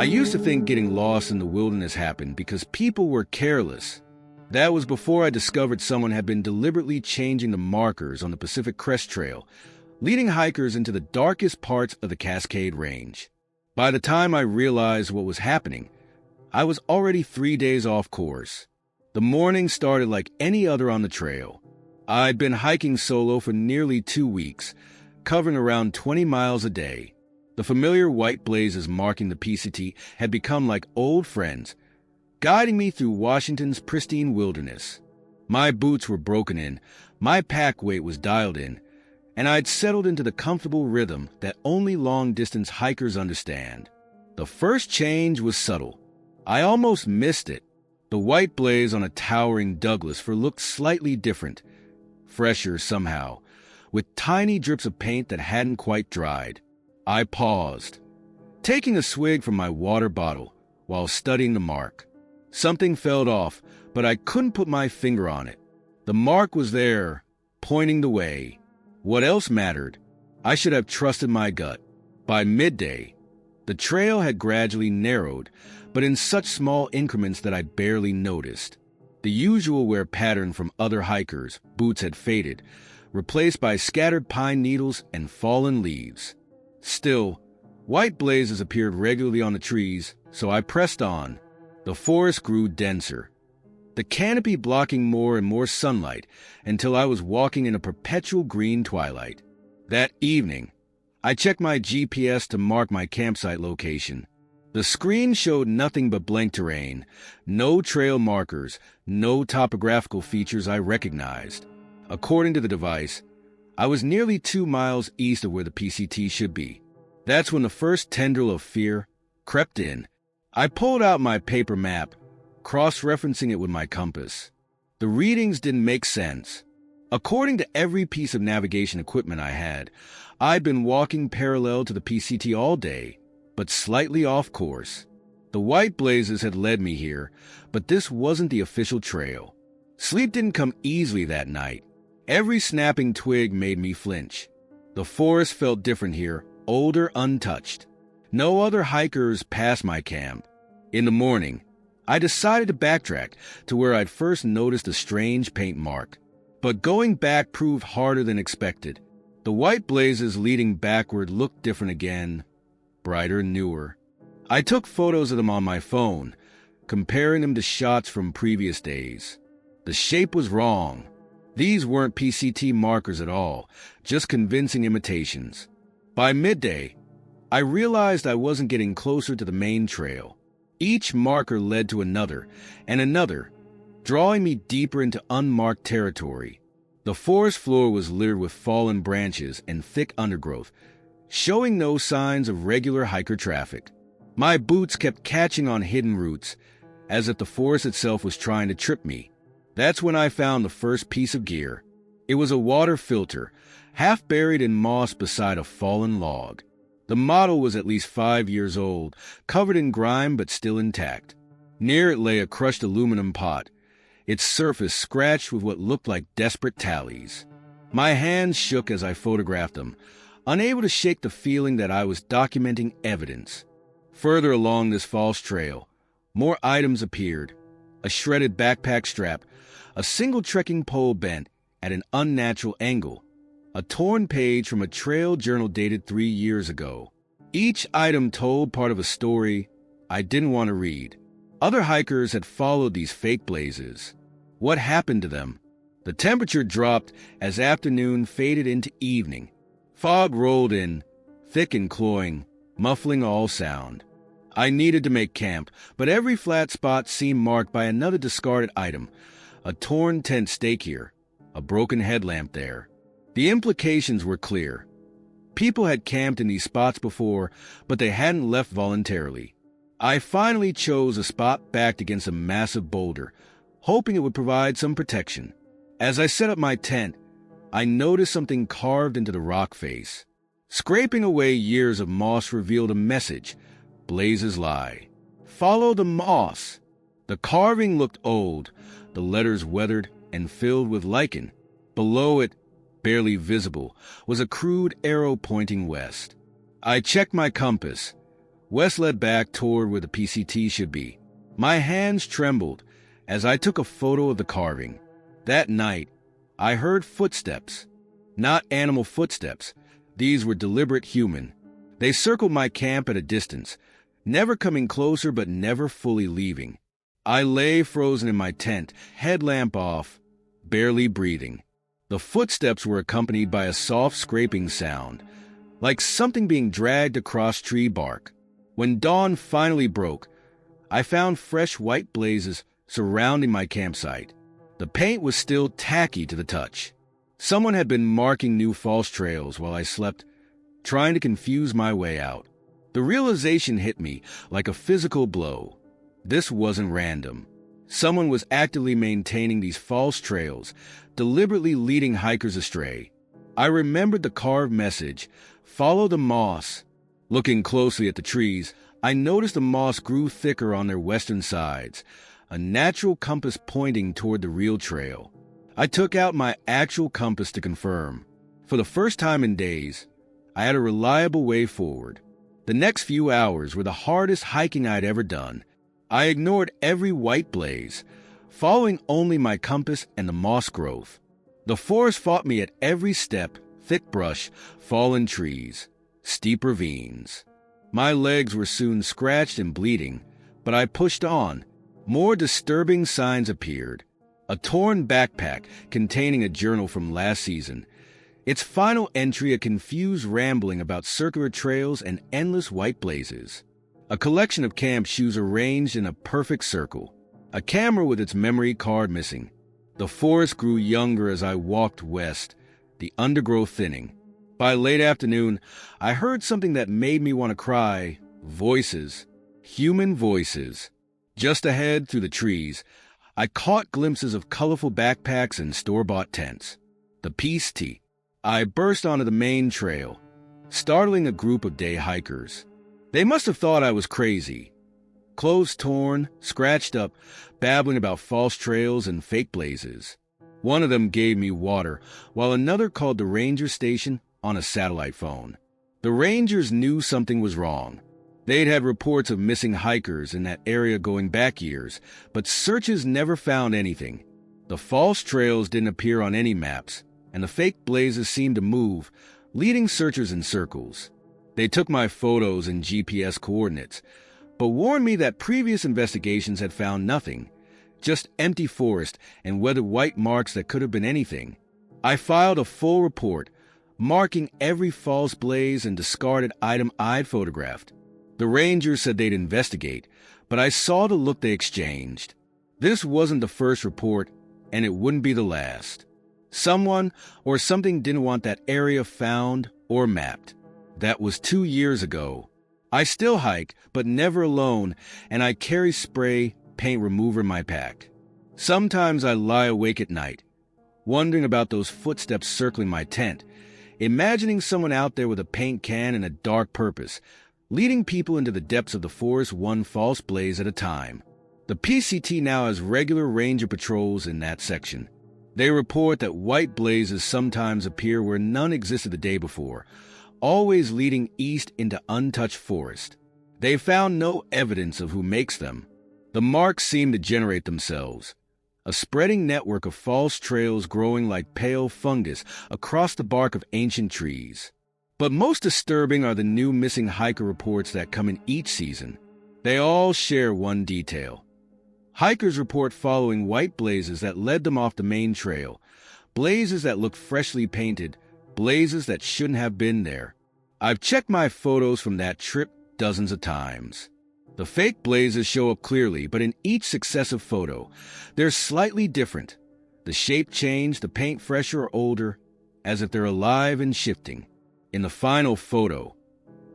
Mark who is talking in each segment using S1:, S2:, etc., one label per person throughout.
S1: I used to think getting lost in the wilderness happened because people were careless. That was before I discovered someone had been deliberately changing the markers on the Pacific Crest Trail, leading hikers into the darkest parts of the Cascade Range. By the time I realized what was happening, I was already 3 days off course. The morning started like any other on the trail. I'd been hiking solo for nearly 2 weeks, covering around 20 miles a day. The familiar white blazes marking the PCT had become like old friends, guiding me through Washington's pristine wilderness. My boots were broken in, my pack weight was dialed in, and I'd settled into the comfortable rhythm that only long-distance hikers understand. The first change was subtle. I almost missed it. The white blaze on a towering Douglas fir looked slightly different, fresher somehow, with tiny drips of paint that hadn't quite dried. I paused, taking a swig from my water bottle while studying the mark. Something felt off, but I couldn't put my finger on it. The mark was there, pointing the way. What else mattered? I should have trusted my gut. By midday, the trail had gradually narrowed, but in such small increments that I barely noticed. The usual wear pattern from other hikers, boots had faded, replaced by scattered pine needles and fallen leaves. Still, white blazes appeared regularly on the trees, so I pressed on. The forest grew denser, the canopy blocking more and more sunlight until I was walking in a perpetual green twilight. That evening, I checked my GPS to mark my campsite location. The screen showed nothing but blank terrain, no trail markers, no topographical features I recognized. According to the device, I was nearly 2 miles east of where the PCT should be. That's when the first tendril of fear crept in. I pulled out my paper map, cross-referencing it with my compass. The readings didn't make sense. According to every piece of navigation equipment I had, I'd been walking parallel to the PCT all day, but slightly off course. The white blazes had led me here, but this wasn't the official trail. Sleep didn't come easily that night. Every snapping twig made me flinch. The forest felt different here, older, untouched. No other hikers passed my camp. In the morning, I decided to backtrack to where I'd first noticed a strange paint mark. But going back proved harder than expected. The white blazes leading backward looked different again, brighter, newer. I took photos of them on my phone, comparing them to shots from previous days. The shape was wrong. These weren't PCT markers at all, just convincing imitations. By midday, I realized I wasn't getting closer to the main trail. Each marker led to another, and another, drawing me deeper into unmarked territory. The forest floor was littered with fallen branches and thick undergrowth, showing no signs of regular hiker traffic. My boots kept catching on hidden roots, as if the forest itself was trying to trip me. That's when I found the first piece of gear. It was a water filter, half buried in moss beside a fallen log. The model was at least 5 years old, covered in grime but still intact. Near it lay a crushed aluminum pot, its surface scratched with what looked like desperate tallies. My hands shook as I photographed them, unable to shake the feeling that I was documenting evidence. Further along this false trail, more items appeared. A shredded backpack strap, a single trekking pole bent at an unnatural angle, a torn page from a trail journal dated 3 years ago. Each item told part of a story I didn't want to read. Other hikers had followed these fake blazes. What happened to them? The temperature dropped as afternoon faded into evening. Fog rolled in, thick and cloying, muffling all sound. I needed to make camp, but every flat spot seemed marked by another discarded item. A torn tent stake here, a broken headlamp there. The implications were clear. People had camped in these spots before, but they hadn't left voluntarily. I finally chose a spot backed against a massive boulder, hoping it would provide some protection. As I set up my tent, I noticed something carved into the rock face. Scraping away years of moss revealed a message: blazes lie. Follow the moss. The carving looked old, the letters weathered and filled with lichen. Below it, barely visible, was a crude arrow pointing west. I checked my compass. West led back toward where the PCT should be. My hands trembled as I took a photo of the carving. That night, I heard footsteps. Not animal footsteps. These were deliberate human. They circled my camp at a distance, never coming closer but never fully leaving. I lay frozen in my tent, headlamp off, barely breathing. The footsteps were accompanied by a soft scraping sound, like something being dragged across tree bark. When dawn finally broke, I found fresh white blazes surrounding my campsite. The paint was still tacky to the touch. Someone had been marking new false trails while I slept, trying to confuse my way out. The realization hit me like a physical blow. This wasn't random. Someone was actively maintaining these false trails, deliberately leading hikers astray. I remembered the carved message, "Follow the moss." Looking closely at the trees, I noticed the moss grew thicker on their western sides, a natural compass pointing toward the real trail. I took out my actual compass to confirm. For the first time in days, I had a reliable way forward. The next few hours were the hardest hiking I'd ever done. I ignored every white blaze, following only my compass and the moss growth. The forest fought me at every step: thick brush, fallen trees, steep ravines. My legs were soon scratched and bleeding, but I pushed on. More disturbing signs appeared. A torn backpack containing a journal from last season. Its final entry a confused rambling about circular trails and endless white blazes. A collection of camp shoes arranged in a perfect circle. A camera with its memory card missing. The forest grew younger as I walked west, the undergrowth thinning. By late afternoon, I heard something that made me want to cry. Voices. Human voices. Just ahead, through the trees, I caught glimpses of colorful backpacks and store-bought tents. The Peace Tea. I burst onto the main trail, startling a group of day hikers. They must have thought I was crazy. Clothes torn, scratched up, babbling about false trails and fake blazes. One of them gave me water, while another called the ranger station on a satellite phone. The rangers knew something was wrong. They'd had reports of missing hikers in that area going back years, but searches never found anything. The false trails didn't appear on any maps, and the fake blazes seemed to move, leading searchers in circles. They took my photos and GPS coordinates, but warned me that previous investigations had found nothing, just empty forest and weathered white marks that could have been anything. I filed a full report, marking every false blaze and discarded item I'd photographed. The rangers said they'd investigate, but I saw the look they exchanged. This wasn't the first report, and it wouldn't be the last. Someone or something didn't want that area found or mapped. That was 2 years ago. I still hike, but never alone, and I carry spray paint remover in my pack. Sometimes I lie awake at night, wondering about those footsteps circling my tent, imagining someone out there with a paint can and a dark purpose, leading people into the depths of the forest one false blaze at a time. The PCT now has regular ranger patrols in that section. They report that white blazes sometimes appear where none existed the day before, always leading east into untouched forest. They found no evidence of who makes them. The marks seem to generate themselves, a spreading network of false trails growing like pale fungus across the bark of ancient trees. But most disturbing are the new missing hiker reports that come in each season. They all share one detail. Hikers report following white blazes that led them off the main trail, blazes that looked freshly painted, blazes that shouldn't have been there. I've checked my photos from that trip dozens of times. The fake blazes show up clearly, but in each successive photo, they're slightly different. The shape changed, the paint fresher or older, as if they're alive and shifting. In the final photo,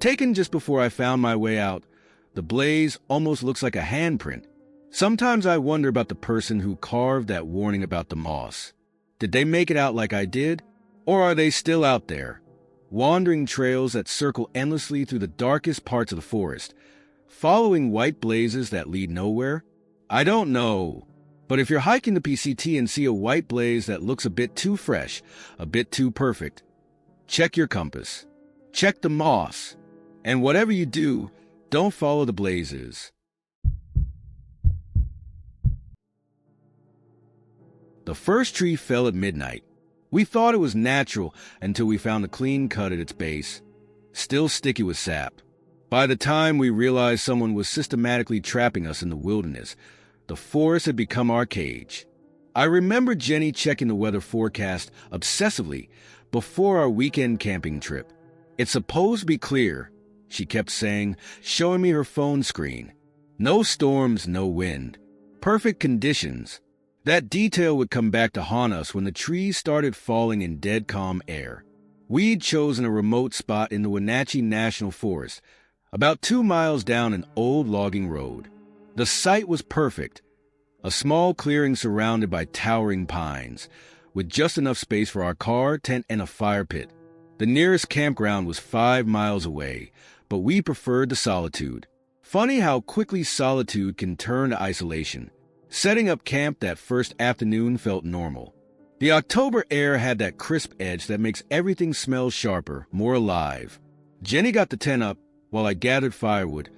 S1: taken just before I found my way out, the blaze almost looks like a handprint. Sometimes I wonder about the person who carved that warning about the moss. Did they make it out like I did? Or are they still out there, wandering trails that circle endlessly through the darkest parts of the forest, following white blazes that lead nowhere? I don't know. But if you're hiking the PCT and see a white blaze that looks a bit too fresh, a bit too perfect, check your compass. Check the moss. And whatever you do, don't follow the blazes. The first tree fell at midnight. We thought it was natural until we found a clean cut at its base, still sticky with sap. By the time we realized someone was systematically trapping us in the wilderness, the forest had become our cage. I remember Jenny checking the weather forecast obsessively before our weekend camping trip. "It's supposed to be clear," she kept saying, showing me her phone screen. "No storms, no wind. Perfect conditions." That detail would come back to haunt us when the trees started falling in dead calm air. We'd chosen a remote spot in the Wenatchee National Forest, about 2 miles down an old logging road. The site was perfect, a small clearing surrounded by towering pines, with just enough space for our car, tent, and a fire pit. The nearest campground was 5 miles away, but we preferred the solitude. Funny how quickly solitude can turn to isolation. Setting up camp that first afternoon felt normal. The October air had that crisp edge that makes everything smell sharper, more alive. Jenny got the tent up while I gathered firewood,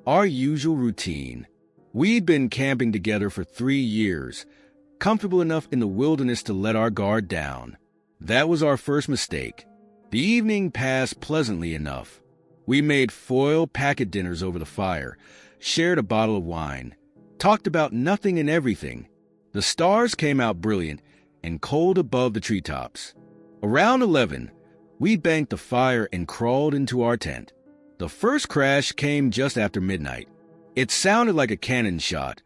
S1: our usual routine. We'd been camping together for 3 years, comfortable enough in the wilderness to let our guard down. That was our first mistake. The evening passed pleasantly enough. We made foil packet dinners over the fire, shared a bottle of wine, talked about nothing and everything. The stars came out brilliant and cold above the treetops. Around 11, we banked the fire and crawled into our tent. The first crash came just after midnight. It sounded like a cannon shot,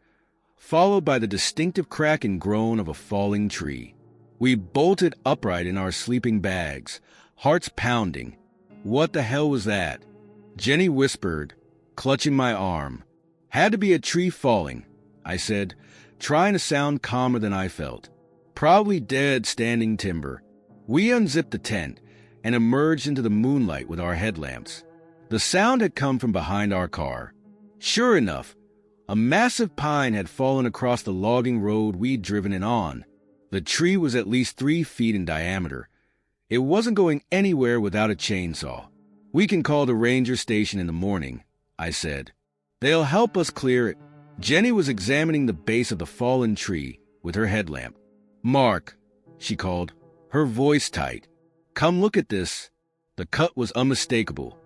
S1: followed by the distinctive crack and groan of a falling tree. We bolted upright in our sleeping bags, hearts pounding. "What the hell was that?" Jenny whispered, clutching my arm. "Had to be a tree falling," I said, trying to sound calmer than I felt. "Probably dead standing timber." We unzipped the tent and emerged into the moonlight with our headlamps. The sound had come from behind our car. Sure enough, a massive pine had fallen across the logging road we'd driven in on. The tree was at least 3 feet in diameter. It wasn't going anywhere without a chainsaw. "We can call the ranger station in the morning," I said. "They'll help us clear it." Jenny was examining the base of the fallen tree with her headlamp. "Mark," she called, her voice tight. "Come look at this." The cut was unmistakable.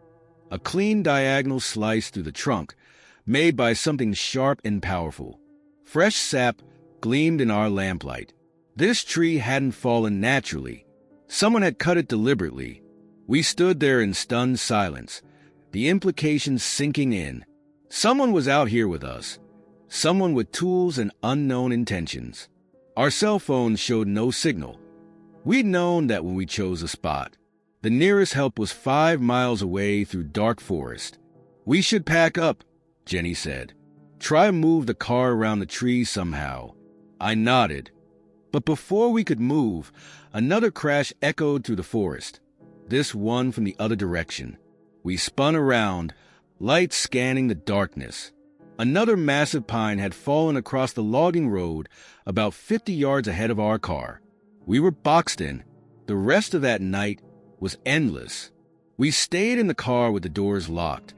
S1: A clean diagonal slice through the trunk, made by something sharp and powerful. Fresh sap gleamed in our lamplight. This tree hadn't fallen naturally. Someone had cut it deliberately. We stood there in stunned silence, the implications sinking in. Someone was out here with us. Someone with tools and unknown intentions. Our cell phones showed no signal. We'd known that when we chose a spot. The nearest help was 5 miles away through dark forest. "We should pack up," Jenny said. "Try to move the car around the tree somehow." I nodded. But before we could move, another crash echoed through the forest. This one from the other direction. We spun around, lights scanning the darkness. Another massive pine had fallen across the logging road about 50 yards ahead of our car. We were boxed in. The rest of that night was endless. We stayed in the car with the doors locked,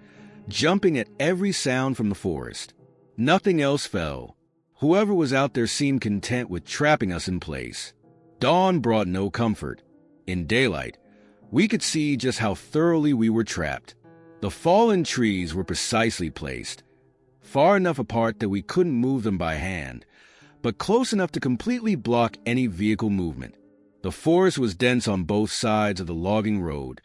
S1: jumping at every sound from the forest. Nothing else fell. Whoever was out there seemed content with trapping us in place. Dawn brought no comfort. In daylight, we could see just how thoroughly we were trapped. The fallen trees were precisely placed, far enough apart that we couldn't move them by hand, but close enough to completely block any vehicle movement. The forest was dense on both sides of the logging road,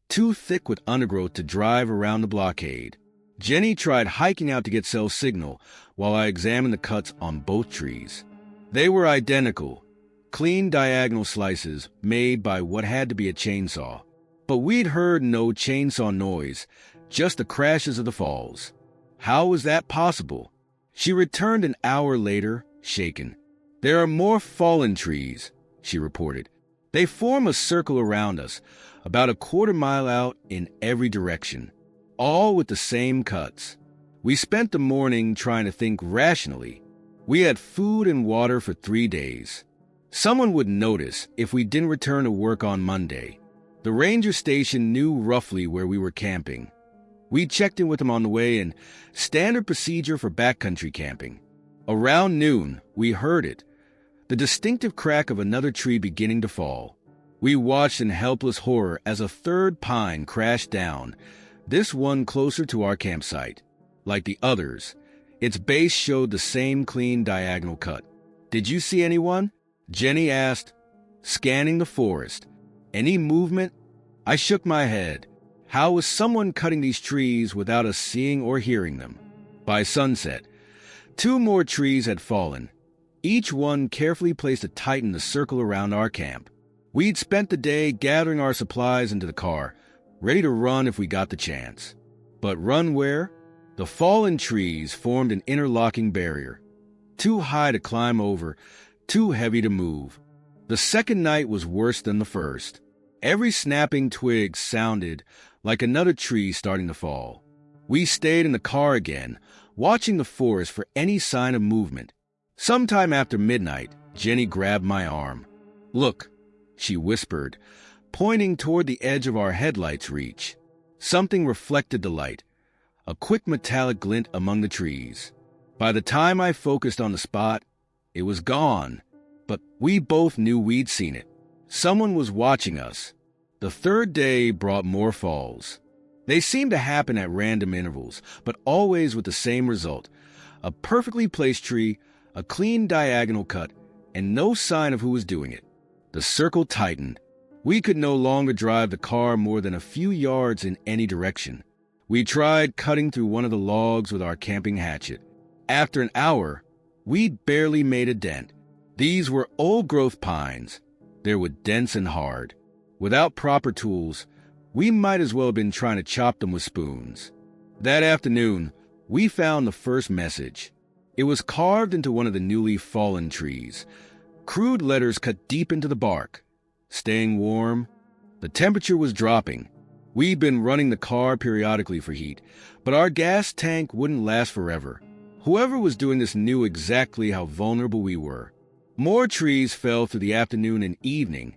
S1: too thick with undergrowth to drive around the blockade. Jenny tried hiking out to get cell signal while I examined the cuts on both trees. They were identical, clean diagonal slices made by what had to be a chainsaw. But we'd heard no chainsaw noise, just the crashes of the falls. How was that possible? She returned an hour later, shaken. "There are more fallen trees," she reported. "They form a circle around us, about a quarter mile out in every direction, all with the same cuts." We spent the morning trying to think rationally. We had food and water for 3 days. Someone would notice if we didn't return to work on Monday. The ranger station knew roughly where we were camping. We checked in with him on the way and standard procedure for backcountry camping. Around noon, we heard it, the distinctive crack of another tree beginning to fall. We watched in helpless horror as a third pine crashed down, this one closer to our campsite. Like the others, its base showed the same clean diagonal cut. "Did you see anyone?" Jenny asked, scanning the forest. "Any movement?" I shook my head. How was someone cutting these trees without us seeing or hearing them? By sunset, 2 more trees had fallen. Each one carefully placed to tighten the circle around our camp. We'd spent the day gathering our supplies into the car, ready to run if we got the chance. But run where? The fallen trees formed an interlocking barrier. Too high to climb over, too heavy to move. The second night was worse than the first. Every snapping twig sounded like another tree starting to fall. We stayed in the car again, watching the forest for any sign of movement. Sometime after midnight, Jenny grabbed my arm. "Look," she whispered, pointing toward the edge of our headlights' reach. Something reflected the light, a quick metallic glint among the trees. By the time I focused on the spot, it was gone, but we both knew we'd seen it. Someone was watching us. The third day brought more falls. They seemed to happen at random intervals, but always with the same result: a perfectly placed tree, a clean diagonal cut, and no sign of who was doing it. The circle tightened. We could no longer drive the car more than a few yards in any direction. We tried cutting through one of the logs with our camping hatchet. After an hour, we'd barely made a dent. These were old-growth pines. They were dense and hard. Without proper tools, we might as well have been trying to chop them with spoons. That afternoon, we found the first message. It was carved into one of the newly fallen trees. Crude letters cut deep into the bark. "Staying warm." The temperature was dropping. We'd been running the car periodically for heat, but our gas tank wouldn't last forever. Whoever was doing this knew exactly how vulnerable we were. More trees fell through the afternoon and evening,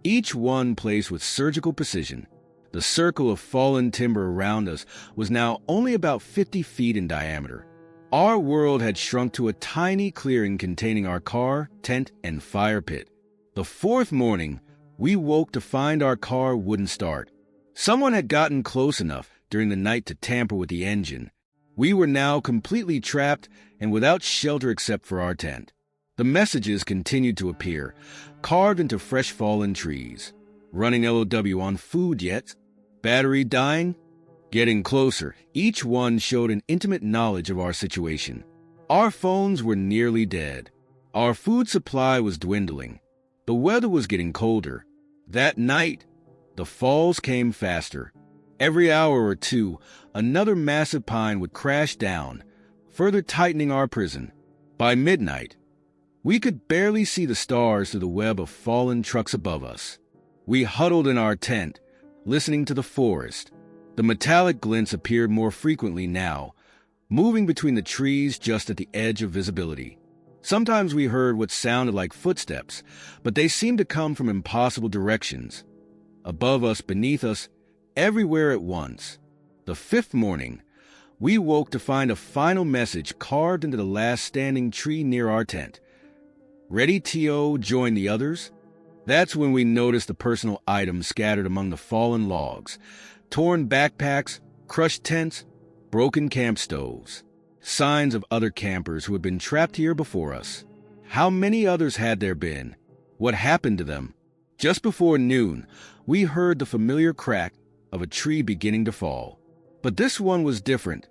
S1: each one placed with surgical precision. The circle of fallen timber around us was now only about 50 feet in diameter. Our world had shrunk to a tiny clearing containing our car, tent, and fire pit. The fourth morning, we woke to find our car wouldn't start. Someone had gotten close enough during the night to tamper with the engine. We were now completely trapped and without shelter except for our tent. The messages continued to appear, carved into fresh fallen trees. "Running LOW on food yet? Battery dying?" Getting closer, each one showed an intimate knowledge of our situation. Our phones were nearly dead. Our food supply was dwindling. The weather was getting colder. That night, the falls came faster. Every hour or two, another massive pine would crash down, further tightening our prison. By midnight, we could barely see the stars through the web of fallen trucks above us. We huddled in our tent, listening to the forest. The metallic glints appeared more frequently now, moving between the trees just at the edge of visibility. Sometimes we heard what sounded like footsteps, but they seemed to come from impossible directions. Above us, beneath us, everywhere at once. The fifth morning, we woke to find a final message carved into the last standing tree near our tent. "Ready, T.O., join the others?" That's when we noticed the personal items scattered among the fallen logs. Torn backpacks, crushed tents, broken camp stoves. Signs of other campers who had been trapped here before us. How many others had there been? What happened to them? Just before noon, we heard the familiar crack of a tree beginning to fall. But this one was different.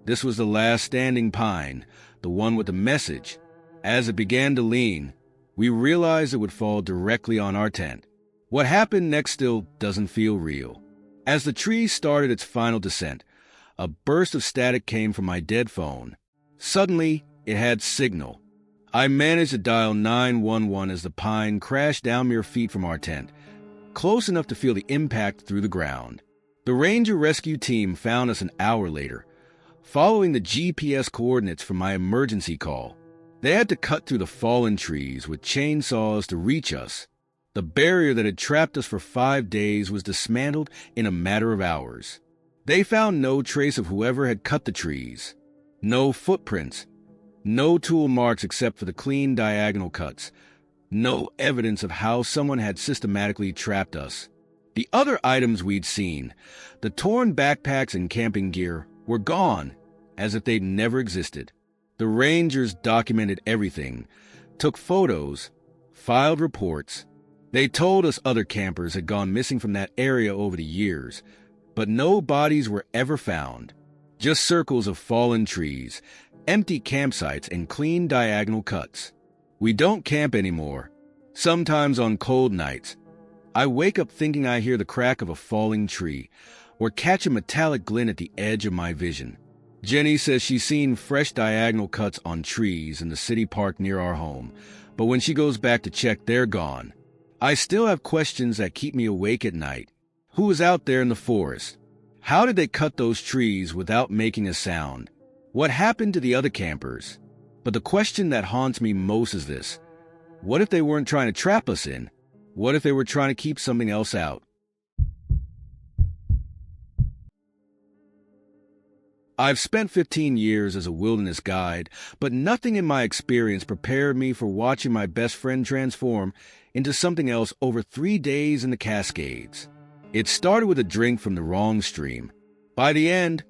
S1: This was the last standing pine, the one with the message. As it began to lean, we realized it would fall directly on our tent. What happened next still doesn't feel real. As the tree started its final descent, a burst of static came from my dead phone. Suddenly, it had signal. I managed to dial 911 as the pine crashed down mere feet from our tent, close enough to feel the impact through the ground. The ranger rescue team found us an hour later, following the GPS coordinates from my emergency call. They had to cut through the fallen trees with chainsaws to reach us. The barrier that had trapped us for 5 days was dismantled in a matter of hours. They found no trace of whoever had cut the trees. No footprints. No tool marks except for the clean diagonal cuts. No evidence of how someone had systematically trapped us. The other items we'd seen, the torn backpacks and camping gear, were gone, as if they'd never existed. The rangers documented everything, took photos, filed reports. They told us other campers had gone missing from that area over the years, but no bodies were ever found. Just circles of fallen trees, empty campsites, and clean diagonal cuts. We don't camp anymore. Sometimes on cold nights, I wake up thinking I hear the crack of a falling tree or catch a metallic glint at the edge of my vision. Jenny says she's seen fresh diagonal cuts on trees in the city park near our home, but when she goes back to check, they're gone. I still have questions that keep me awake at night. Who was out there in the forest? How did they cut those trees without making a sound? What happened to the other campers? But the question that haunts me most is this. What if they weren't trying to trap us in? What if they were trying to keep something else out? I've spent 15 years as a wilderness guide, but nothing in my experience prepared me for watching my best friend transform into something else over 3 days in the Cascades. It started with a drink from the wrong stream. By the end,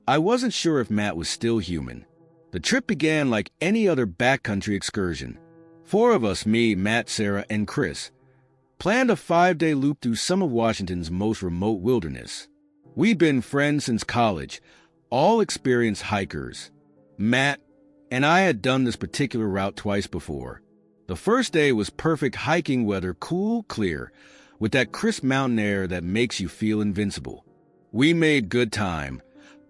S1: I wasn't sure if Matt was still human. The trip began like any other backcountry excursion. 4 of us, me, Matt, Sarah, and Chris, planned a 5-day loop through some of Washington's most remote wilderness. We'd been friends since college, all experienced hikers. Matt and I had done this particular route twice before. The first day was perfect hiking weather, cool, clear, with that crisp mountain air that makes you feel invincible. We made good time,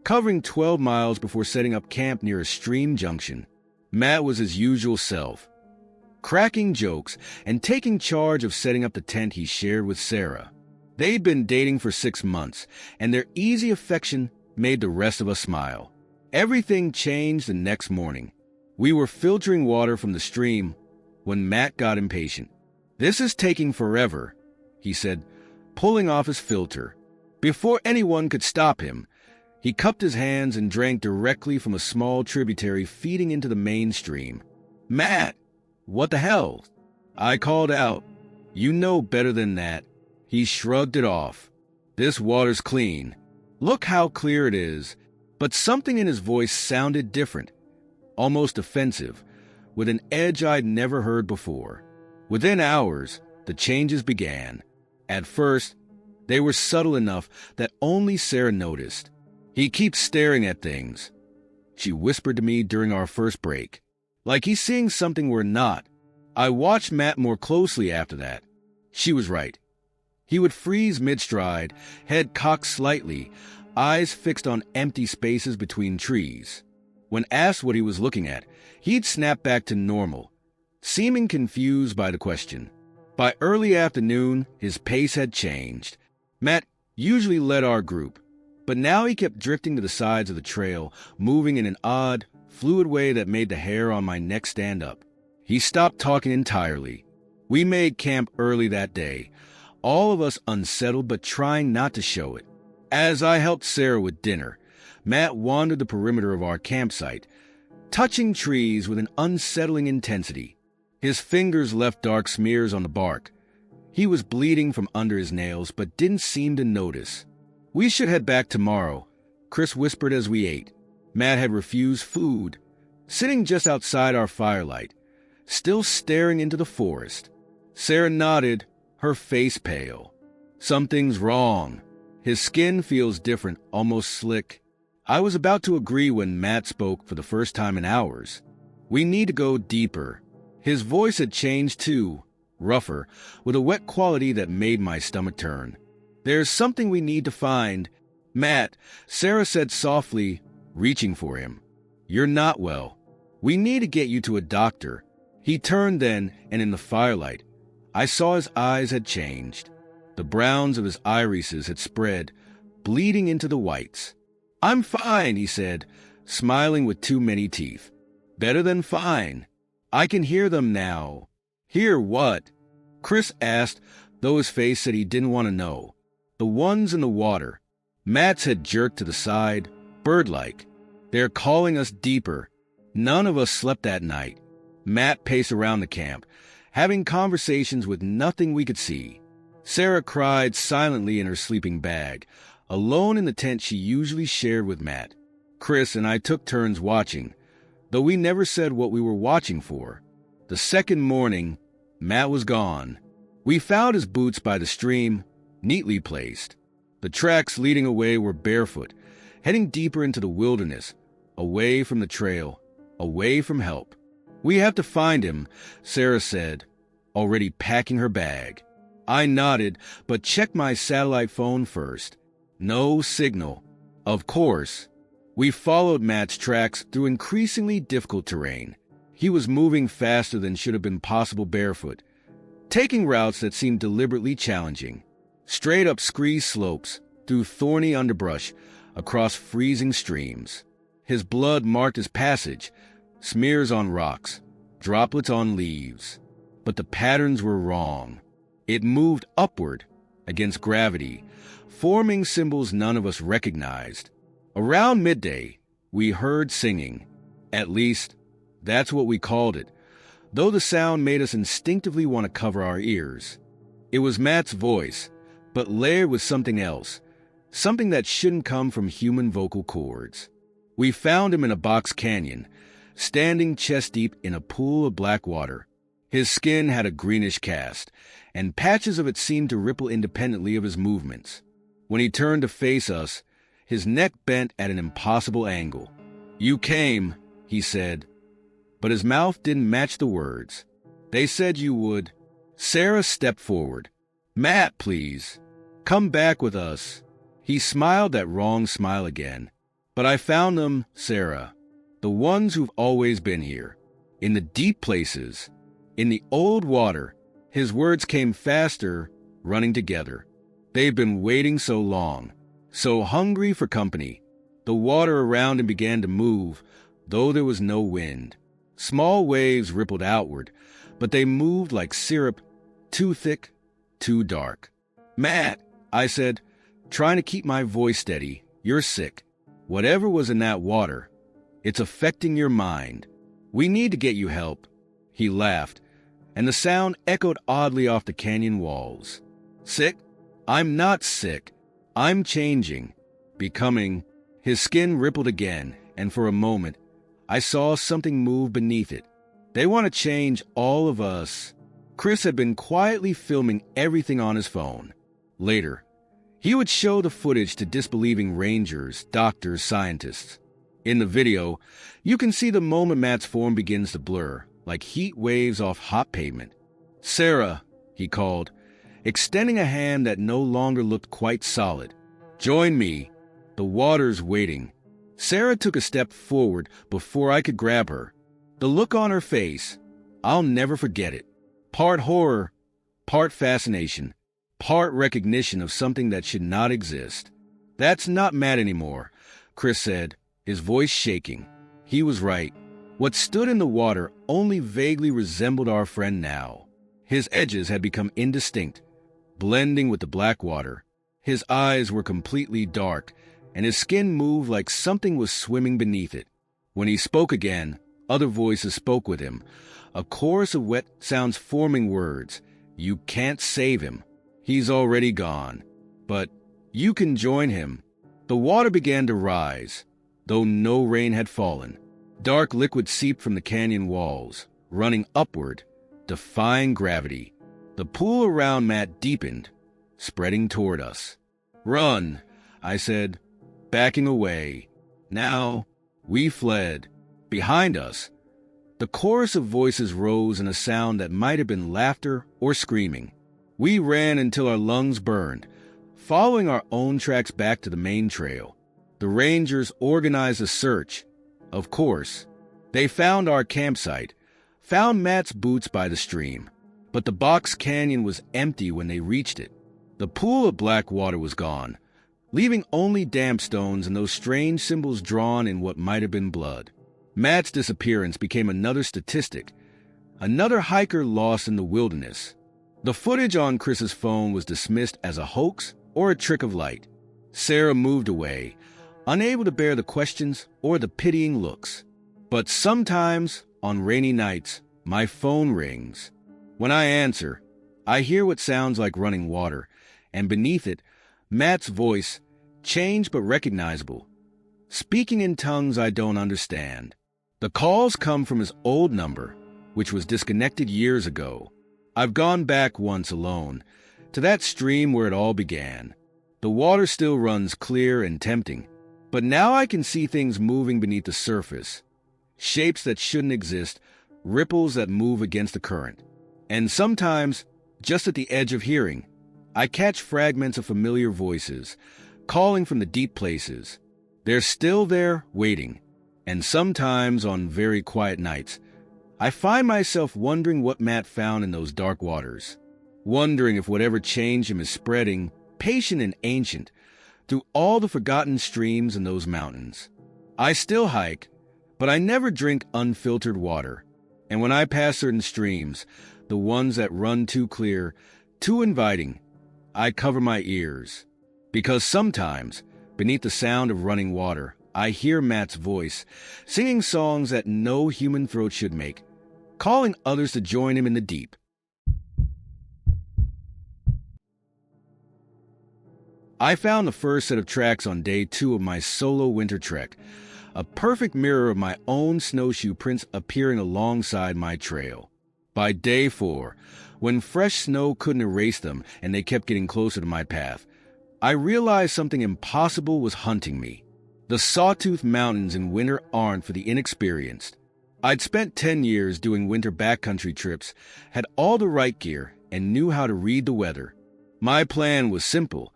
S1: covering 12 miles before setting up camp near a stream junction. Matt was his usual self, cracking jokes and taking charge of setting up the tent he shared with Sarah. They'd been dating for 6 months, and their easy affection made the rest of us smile. Everything changed the next morning. We were filtering water from the stream when Matt got impatient. "This is taking forever," he said, pulling off his filter. Before anyone could stop him, he cupped his hands and drank directly from a small tributary feeding into the main stream. "Matt, what the hell?" I called out. "You know better than that." He shrugged it off. "This water's clean. Look how clear it is." But something in his voice sounded different, almost offensive, with an edge I'd never heard before. Within hours, the changes began. At first, they were subtle enough that only Sarah noticed. "He keeps staring at things," she whispered to me during our first break. "Like he's seeing something we're not." I watched Matt more closely after that. She was right. He would freeze mid-stride, head cocked slightly, eyes fixed on empty spaces between trees. When asked what he was looking at, he'd snap back to normal, seeming confused by the question. By early afternoon, his pace had changed. Matt usually led our group, but now he kept drifting to the sides of the trail, moving in an odd, fluid way that made the hair on my neck stand up. He stopped talking entirely. We made camp early that day, all of us unsettled but trying not to show it. As I helped Sarah with dinner, Matt wandered the perimeter of our campsite, touching trees with an unsettling intensity. His fingers left dark smears on the bark. He was bleeding from under his nails but didn't seem to notice. "We should head back tomorrow," Chris whispered as we ate. Matt had refused food, sitting just outside our firelight, still staring into the forest. Sarah nodded, her face pale. "Something's wrong. His skin feels different, almost slick." I was about to agree when Matt spoke for the first time in hours. "We need to go deeper." His voice had changed too, rougher, with a wet quality that made my stomach turn. "There's something we need to find." "Matt," Sarah said softly, reaching for him. "You're not well. We need to get you to a doctor." He turned then, and in the firelight, I saw his eyes had changed. The browns of his irises had spread, bleeding into the whites. "I'm fine," he said, smiling with too many teeth. "Better than fine. I can hear them now." "Hear what?" Chris asked, though his face said he didn't want to know. "The ones in the water. Matt's head jerked to the side, bird-like. They're calling us deeper. None of us slept that night. Matt paced around the camp, having conversations with nothing we could see. Sarah cried silently in her sleeping bag, alone in the tent she usually shared with Matt. Chris and I took turns watching, though we never said what we were watching for. The second morning, Matt was gone. We found his boots by the stream, neatly placed. The tracks leading away were barefoot, heading deeper into the wilderness, away from the trail, away from help. "We have to find him," Sarah said, already packing her bag. I nodded, but checked my satellite phone first. No signal. Of course. We followed Matt's tracks through increasingly difficult terrain. He was moving faster than should have been possible barefoot, taking routes that seemed deliberately challenging. Straight up scree slopes, through thorny underbrush, across freezing streams. His blood marked his passage, smears on rocks, droplets on leaves. But the patterns were wrong. It moved upward, against gravity, forming symbols none of us recognized. Around midday, we heard singing. At least, that's what we called it, though the sound made us instinctively want to cover our ears. It was Matt's voice, but layered with something else, something that shouldn't come from human vocal cords. We found him in a box canyon, standing chest-deep in a pool of black water. His skin had a greenish cast, and patches of it seemed to ripple independently of his movements. When he turned to face us, his neck bent at an impossible angle. "You came," he said, but his mouth didn't match the words. "They said you would." Sarah stepped forward. "Matt, please. Come back with us." He smiled that wrong smile again. "But I found them, Sarah. The ones who've always been here. In the deep places. In the old water." His words came faster, running together. They've been waiting so long, so hungry for company. The water around him began to move, though there was no wind. Small waves rippled outward, but they moved like syrup, too thick, too dark. "Matt," I said, trying to keep my voice steady, "you're sick. Whatever was in that water, it's affecting your mind. We need to get you help." He laughed, and the sound echoed oddly off the canyon walls. "Sick? I'm not sick. I'm changing, becoming." His skin rippled again, and for a moment, I saw something move beneath it. "They want to change all of us." Chris had been quietly filming everything on his phone. Later, he would show the footage to disbelieving rangers, doctors, scientists. In the video, you can see the moment Matt's form begins to blur, like heat waves off hot pavement. "Sarah," he called, extending a hand that no longer looked quite solid. "Join me. The water's waiting." Sarah took a step forward before I could grab her. The look on her face, I'll never forget it. Part horror, part fascination, part recognition of something that should not exist. "That's not Matt anymore," Chris said, his voice shaking. He was right. What stood in the water only vaguely resembled our friend now. His edges had become indistinct, blending with the black water. His eyes were completely dark, and his skin moved like something was swimming beneath it. When he spoke again, other voices spoke with him, a chorus of wet sounds forming words. "You can't save him. He's already gone. But you can join him." The water began to rise, though no rain had fallen. Dark liquid seeped from the canyon walls, running upward, defying gravity. The pool around Matt deepened, spreading toward us. "Run," I said, backing away. Now, we fled. Behind us, the chorus of voices rose in a sound that might have been laughter or screaming. We ran until our lungs burned, following our own tracks back to the main trail. The rangers organized a search. Of course, they found our campsite, found Matt's boots by the stream, but the box canyon was empty when they reached it. The pool of black water was gone, leaving only damp stones and those strange symbols drawn in what might have been blood. Matt's disappearance became another statistic, another hiker lost in the wilderness. The footage on Chris's phone was dismissed as a hoax or a trick of light. Sarah moved away, unable to bear the questions or the pitying looks. But sometimes, on rainy nights, my phone rings. When I answer, I hear what sounds like running water, and beneath it, Matt's voice, changed but recognizable, speaking in tongues I don't understand. The calls come from his old number, which was disconnected years ago. I've gone back once alone, to that stream where it all began. The water still runs clear and tempting, but now I can see things moving beneath the surface. Shapes that shouldn't exist, ripples that move against the current. And sometimes, just at the edge of hearing, I catch fragments of familiar voices, calling from the deep places. They're still there, waiting. And sometimes, on very quiet nights, I find myself wondering what Matt found in those dark waters. Wondering if whatever changed him is spreading, patient and ancient, through all the forgotten streams in those mountains. I still hike, but I never drink unfiltered water. And when I pass certain streams, the ones that run too clear, too inviting, I cover my ears. Because sometimes, beneath the sound of running water, I hear Matt's voice, singing songs that no human throat should make, calling others to join him in the deep. I found the first set of tracks on day 2 of my solo winter trek, a perfect mirror of my own snowshoe prints appearing alongside my trail. By day 4, when fresh snow couldn't erase them and they kept getting closer to my path, I realized something impossible was hunting me. The Sawtooth Mountains in winter aren't for the inexperienced. I'd spent 10 years doing winter backcountry trips, had all the right gear, and knew how to read the weather. My plan was simple,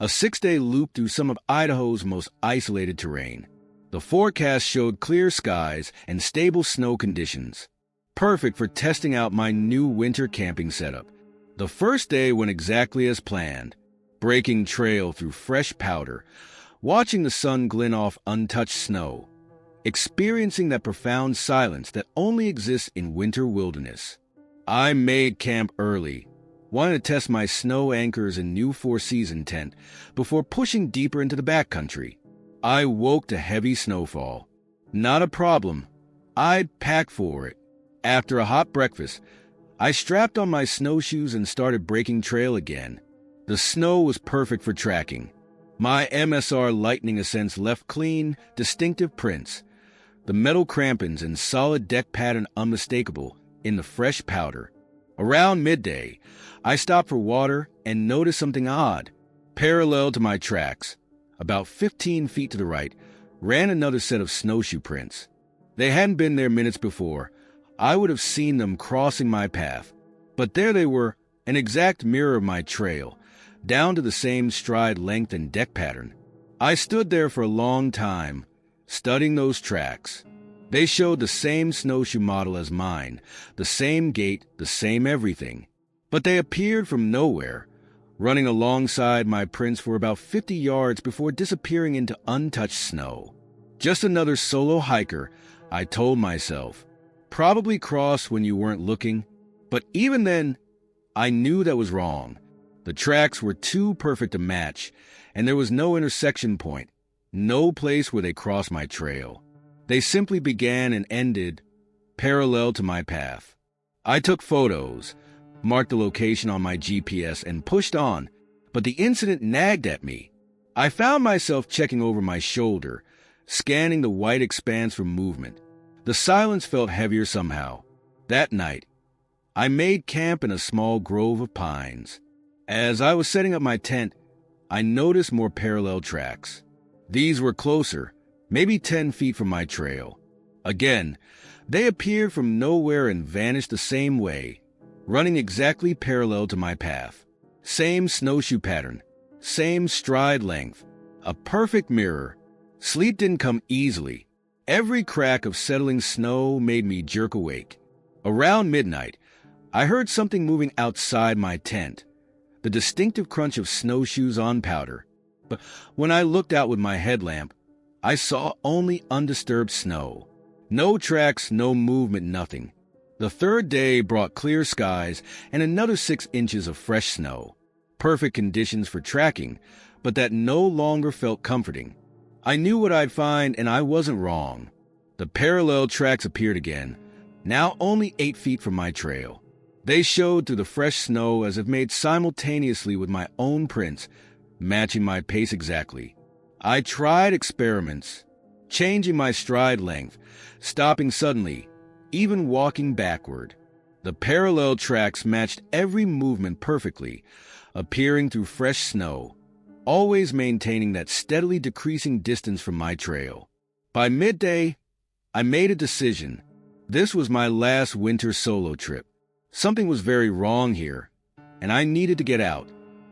S1: a 6-day loop through some of Idaho's most isolated terrain. The forecast showed clear skies and stable snow conditions, perfect for testing out my new winter camping setup. The first day went exactly as planned, breaking trail through fresh powder, watching the sun glint off untouched snow, experiencing that profound silence that only exists in winter wilderness. I made camp early, wanted to test my snow anchors and new 4-season tent before pushing deeper into the backcountry. I woke to heavy snowfall. Not a problem. I'd pack for it. After a hot breakfast, I strapped on my snowshoes and started breaking trail again. The snow was perfect for tracking. My MSR Lightning Ascents left clean, distinctive prints, the metal crampons and solid deck pattern unmistakable in the fresh powder. Around midday, I stopped for water and noticed something odd. Parallel to my tracks, about 15 feet to the right, ran another set of snowshoe prints. They hadn't been there minutes before. I would have seen them crossing my path. But there they were, an exact mirror of my trail, down to the same stride length and deck pattern. I stood there for a long time, studying those tracks. They showed the same snowshoe model as mine, the same gait, the same everything. But they appeared from nowhere, running alongside my prints for about 50 yards before disappearing into untouched snow. Just another solo hiker, I told myself. Probably cross when you weren't looking. But even then, I knew that was wrong. The tracks were too perfect to match, and there was no intersection point, no place where they crossed my trail. They simply began and ended parallel to my path. I took photos, marked the location on my GPS, and pushed on, but the incident nagged at me. I found myself checking over my shoulder, scanning the white expanse for movement. The silence felt heavier somehow. That night, I made camp in a small grove of pines. As I was setting up my tent, I noticed more parallel tracks. These were closer, maybe 10 feet from my trail. Again, they appeared from nowhere and vanished the same way, running exactly parallel to my path. Same snowshoe pattern, same stride length, a perfect mirror. Sleep didn't come easily. Every crack of settling snow made me jerk awake. Around midnight, I heard something moving outside my tent, the distinctive crunch of snowshoes on powder. But when I looked out with my headlamp, I saw only undisturbed snow. No tracks, no movement, nothing. The third day brought clear skies and another 6 inches of fresh snow. Perfect conditions for tracking, but that no longer felt comforting. I knew what I'd find, and I wasn't wrong. The parallel tracks appeared again, now only 8 feet from my trail. They showed through the fresh snow as if made simultaneously with my own prints, matching my pace exactly. I tried experiments, changing my stride length, stopping suddenly, even walking backward. The parallel tracks matched every movement perfectly, appearing through fresh snow, always maintaining that steadily decreasing distance from my trail. By midday, I made a decision. This was my last winter solo trip. Something was very wrong here, and I needed to get out.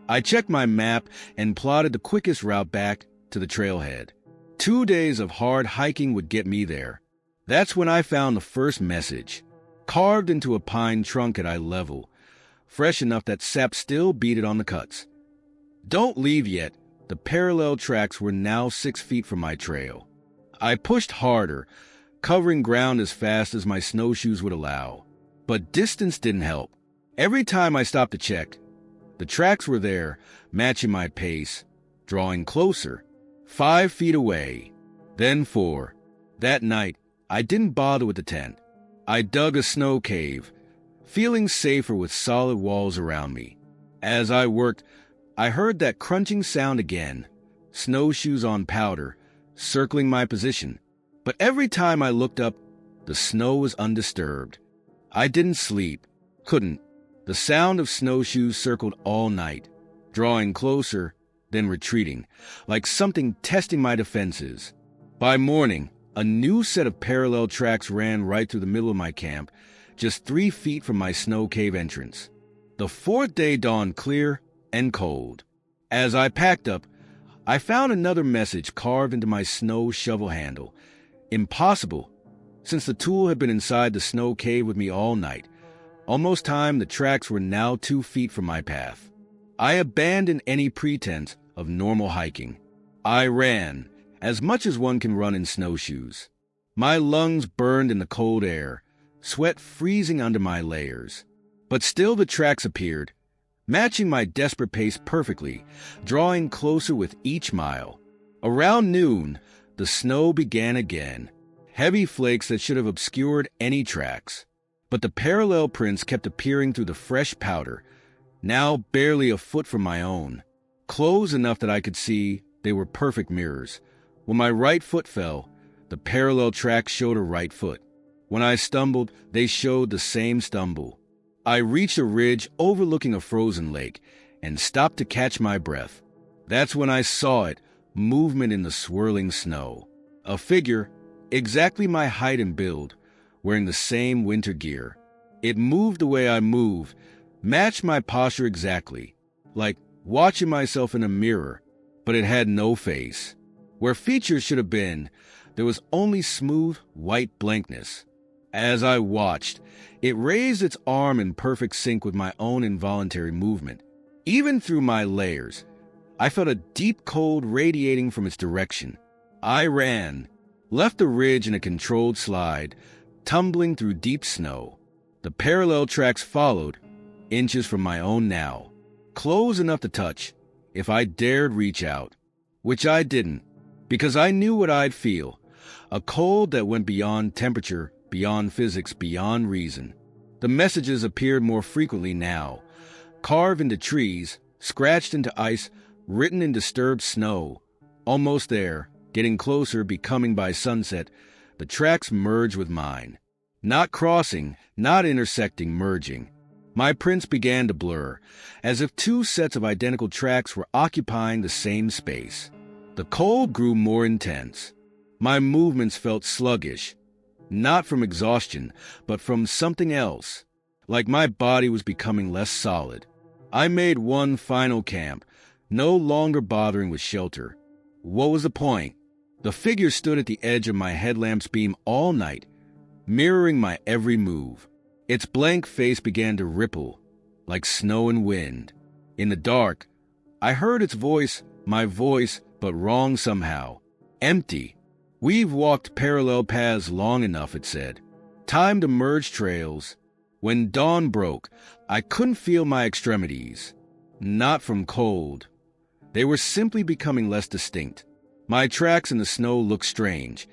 S1: I checked my map and plotted the quickest route back to the trailhead. 2 days of hard hiking would get me there. That's when I found the first message, carved into a pine trunk at eye level, fresh enough that sap still beaded on the cuts. Don't leave yet. The parallel tracks were now 6 feet from my trail. I pushed harder, covering ground as fast as my snowshoes would allow. But distance didn't help. Every time I stopped to check, the tracks were there, matching my pace, drawing closer. 5 feet away, then 4. That night, I didn't bother with the tent. I dug a snow cave, feeling safer with solid walls around me. As I worked, I heard that crunching sound again, snowshoes on powder, circling my position. But every time I looked up, the snow was undisturbed. I didn't sleep, couldn't. The sound of snowshoes circled all night, drawing closer, then retreating, like something testing my defenses. By morning, a new set of parallel tracks ran right through the middle of my camp, just 3 feet from my snow cave entrance. The 4th day dawned clear and cold. As I packed up, I found another message carved into my snow shovel handle. Impossible, since the tool had been inside the snow cave with me all night. Almost time the tracks were now 2 feet from my path. I abandoned any pretense of normal hiking. I ran, as much as one can run in snowshoes. My lungs burned in the cold air, sweat freezing under my layers. But still the tracks appeared, matching my desperate pace perfectly, drawing closer with each mile. Around noon, the snow began again, heavy flakes that should have obscured any tracks. But the parallel prints kept appearing through the fresh powder, now barely a foot from my own. Close enough that I could see they were perfect mirrors. When my right foot fell, the parallel tracks showed a right foot. When I stumbled, they showed the same stumble. I reached a ridge overlooking a frozen lake and stopped to catch my breath. That's when I saw it, movement in the swirling snow. A figure, exactly my height and build, wearing the same winter gear. It moved the way I move, matched my posture exactly, like watching myself in a mirror, but it had no face. Where features should have been, there was only smooth, white blankness. As I watched, it raised its arm in perfect sync with my own involuntary movement. Even through my layers, I felt a deep cold radiating from its direction. I ran, left the ridge in a controlled slide, tumbling through deep snow. The parallel tracks followed, inches from my own now, close enough to touch, if I dared reach out, which I didn't, because I knew what I'd feel, a cold that went beyond temperature, beyond physics, beyond reason. The messages appeared more frequently now, carved into trees, scratched into ice, written in disturbed snow. Almost there, getting closer, becoming by sunset, the tracks merged with mine. Not crossing, not intersecting, merging. My prints began to blur, as if 2 sets of identical tracks were occupying the same space. The cold grew more intense. My movements felt sluggish, not from exhaustion, but from something else, like my body was becoming less solid. I made one final camp, no longer bothering with shelter. What was the point? The figure stood at the edge of my headlamp's beam all night, mirroring my every move. Its blank face began to ripple, like snow and wind. In the dark, I heard its voice, my voice, but wrong somehow. Empty. We've walked parallel paths long enough, it said. Time to merge trails. When dawn broke, I couldn't feel my extremities. Not from cold, They were simply becoming less distinct. My tracks in the snow looked strange,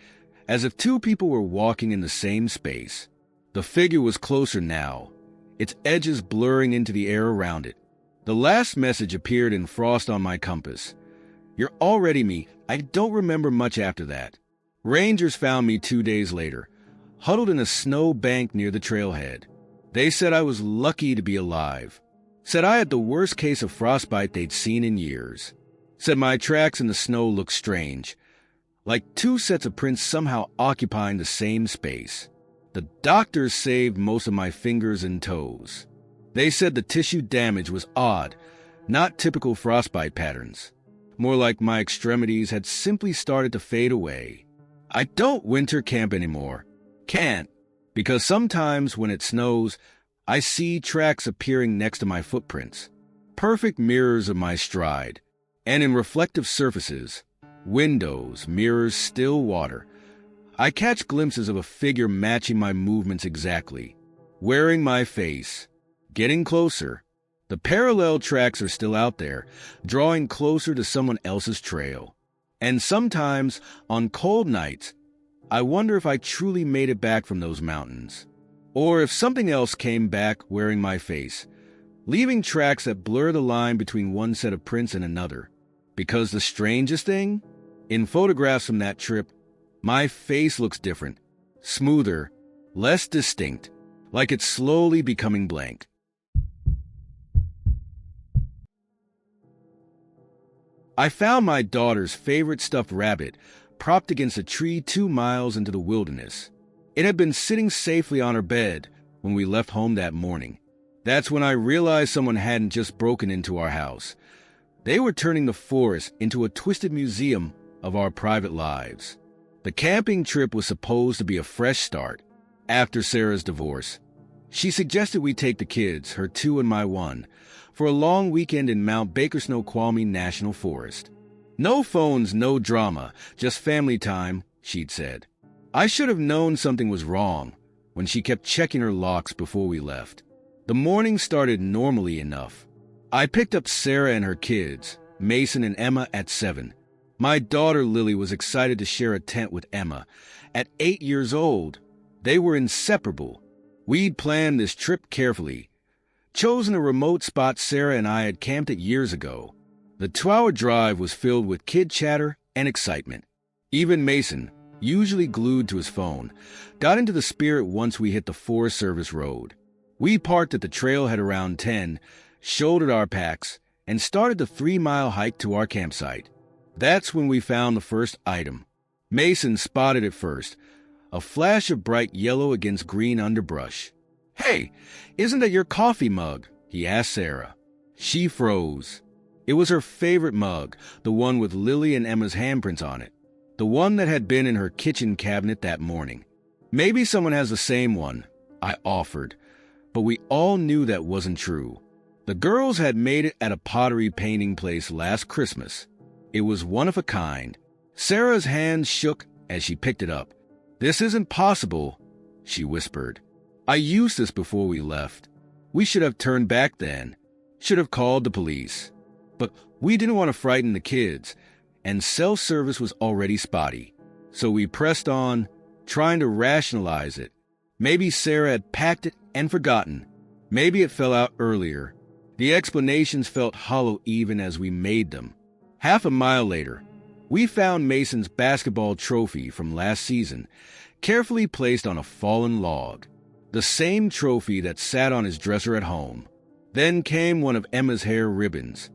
S1: as if two people were walking in the same space. The figure was closer now, its edges blurring into the air around it. The last message appeared in frost on my compass. "You're already me." I don't remember much after that. Rangers found me 2 days later, huddled in a snow bank near the trailhead. They said I was lucky to be alive. Said I had the worst case of frostbite they'd seen in years. Said my tracks in the snow looked strange, like two sets of prints somehow occupying the same space. The doctors saved most of my fingers and toes. They said the tissue damage was odd, not typical frostbite patterns. More like my extremities had simply started to fade away. I don't winter camp anymore. Can't. Because sometimes when it snows, I see tracks appearing next to my footprints. Perfect mirrors of my stride. And in reflective surfaces, windows, mirrors, still water, I catch glimpses of a figure matching my movements exactly, wearing my face, getting closer. The parallel tracks are still out there, drawing closer to someone else's trail. And sometimes, on cold nights, I wonder if I truly made it back from those mountains, or if something else came back wearing my face, leaving tracks that blur the line between one set of prints and another. Because the strangest thing? In photographs from that trip, my face looks different, smoother, less distinct, like it's slowly becoming blank. I found my daughter's favorite stuffed rabbit propped against a tree 2 miles into the wilderness. It had been sitting safely on her bed when we left home that morning. That's when I realized someone hadn't just broken into our house. They were turning the forest into a twisted museum of our private lives. The camping trip was supposed to be a fresh start after Sarah's divorce. She suggested we take the kids, her 2 and my 1, for a long weekend in Mount Baker Snoqualmie National Forest. No phones, no drama, just family time, she'd said. I should have known something was wrong when she kept checking her locks before we left. The morning started normally enough. I picked up Sarah and her kids, Mason and Emma, at 7. My daughter Lily was excited to share a tent with Emma. At 8 years old, they were inseparable. We'd planned this trip carefully, chosen a remote spot Sarah and I had camped at years ago. The 2-hour drive was filled with kid chatter and excitement. Even Mason, usually glued to his phone, got into the spirit once we hit the Forest Service road. We parked at the trailhead around 10, shouldered our packs, and started the 3-mile hike to our campsite. That's when we found the first item. Mason spotted it first, a flash of bright yellow against green underbrush. "Hey, isn't that your coffee mug?" he asked Sarah. She froze. It was her favorite mug, the one with Lily and Emma's handprints on it, the one that had been in her kitchen cabinet that morning. "Maybe someone has the same one," I offered, but we all knew that wasn't true. The girls had made it at a pottery painting place last Christmas. It was one of a kind. Sarah's hands shook as she picked it up. "This isn't possible," she whispered. "I used this before we left. We should have turned back then, should have called the police. But we didn't want to frighten the kids, and cell service was already spotty. So we pressed on, trying to rationalize it. Maybe Sarah had packed it and forgotten. Maybe it fell out earlier. The explanations felt hollow even as we made them. Half a mile later, we found Mason's basketball trophy from last season, carefully placed on a fallen log. The same trophy that sat on his dresser at home. Then came one of Emma's hair ribbons,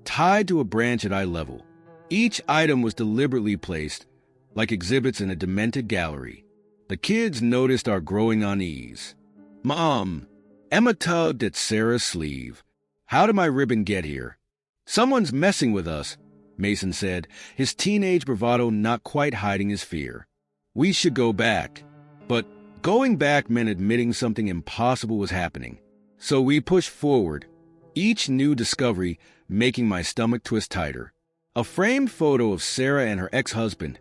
S1: tied to a branch at eye level. Each item was deliberately placed, like exhibits in a demented gallery. The kids noticed our growing unease. "Mom," Emma tugged at Sarah's sleeve. "How did my ribbon get here?" "Someone's messing with us," Mason said, his teenage bravado not quite hiding his fear. "We should go back." But going back meant admitting something impossible was happening. So we pushed forward, each new discovery making my stomach twist tighter. A framed photo of Sarah and her ex-husband,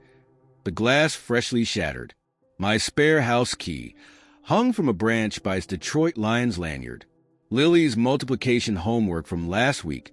S1: the glass freshly shattered. My spare house key, hung from a branch by its Detroit Lions lanyard. Lily's multiplication homework from last week,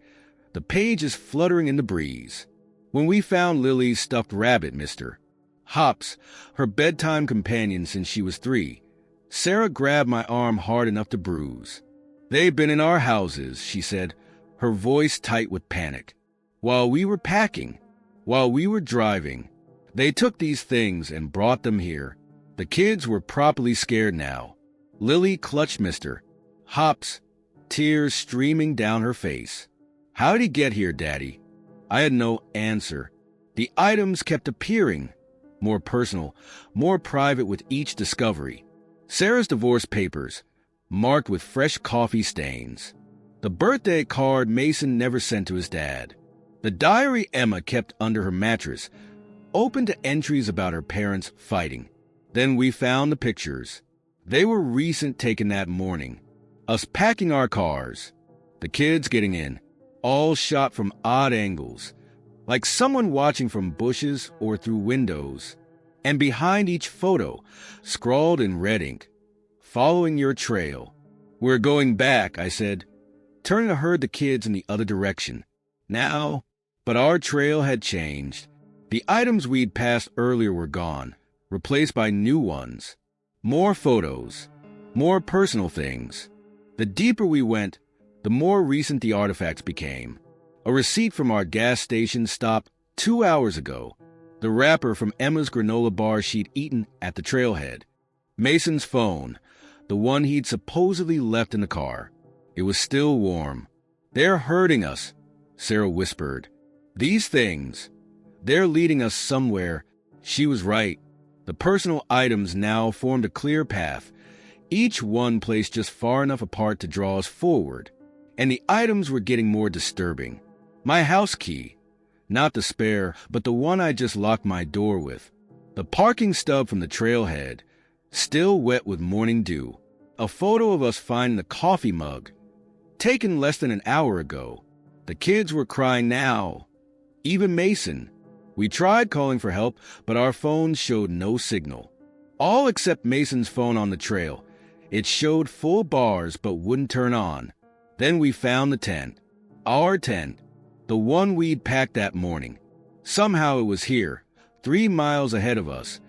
S1: The pages fluttering in the breeze. When we found Lily's stuffed rabbit, Mr. Hops, her bedtime companion since she was 3, Sarah grabbed my arm hard enough to bruise. "They've been in our houses," she said, her voice tight with panic. "While we were packing, while we were driving, they took these things and brought them here." The kids were properly scared now. Lily clutched Mr. Hops, tears streaming down her face. "How did he get here, Daddy?" I had no answer. The items kept appearing, more personal, more private with each discovery. Sarah's divorce papers, marked with fresh coffee stains. The birthday card Mason never sent to his dad. The diary Emma kept under her mattress, open to entries about her parents fighting. Then we found the pictures. They were recent, taken that morning. Us packing our cars, the kids getting in, all shot from odd angles, like someone watching from bushes or through windows. And behind each photo, scrawled in red ink, "Following your trail." "We're going back," I said, turning to herd the kids in the other direction. Now, but our trail had changed. The items we'd passed earlier were gone, replaced by new ones. More photos, more personal things. The deeper we went, the more recent the artifacts became. A receipt from our gas station stop 2 hours ago. The wrapper from Emma's granola bar she'd eaten at the trailhead. Mason's phone, the one he'd supposedly left in the car. It was still warm. "They're hurting us," Sarah whispered. "These things, they're leading us somewhere." She was right. The personal items now formed a clear path, each one placed just far enough apart to draw us forward. And the items were getting more disturbing. My house key, not the spare, but the one I just locked my door with. The parking stub from the trailhead, still wet with morning dew. A photo of us finding the coffee mug, taken less than an hour ago. The kids were crying now. Even Mason. We tried calling for help, but our phones showed no signal. All except Mason's phone on the trail. It showed full bars but wouldn't turn on. Then we found the tent. Our tent. The one we'd packed that morning. Somehow it was here, 3 miles ahead of us,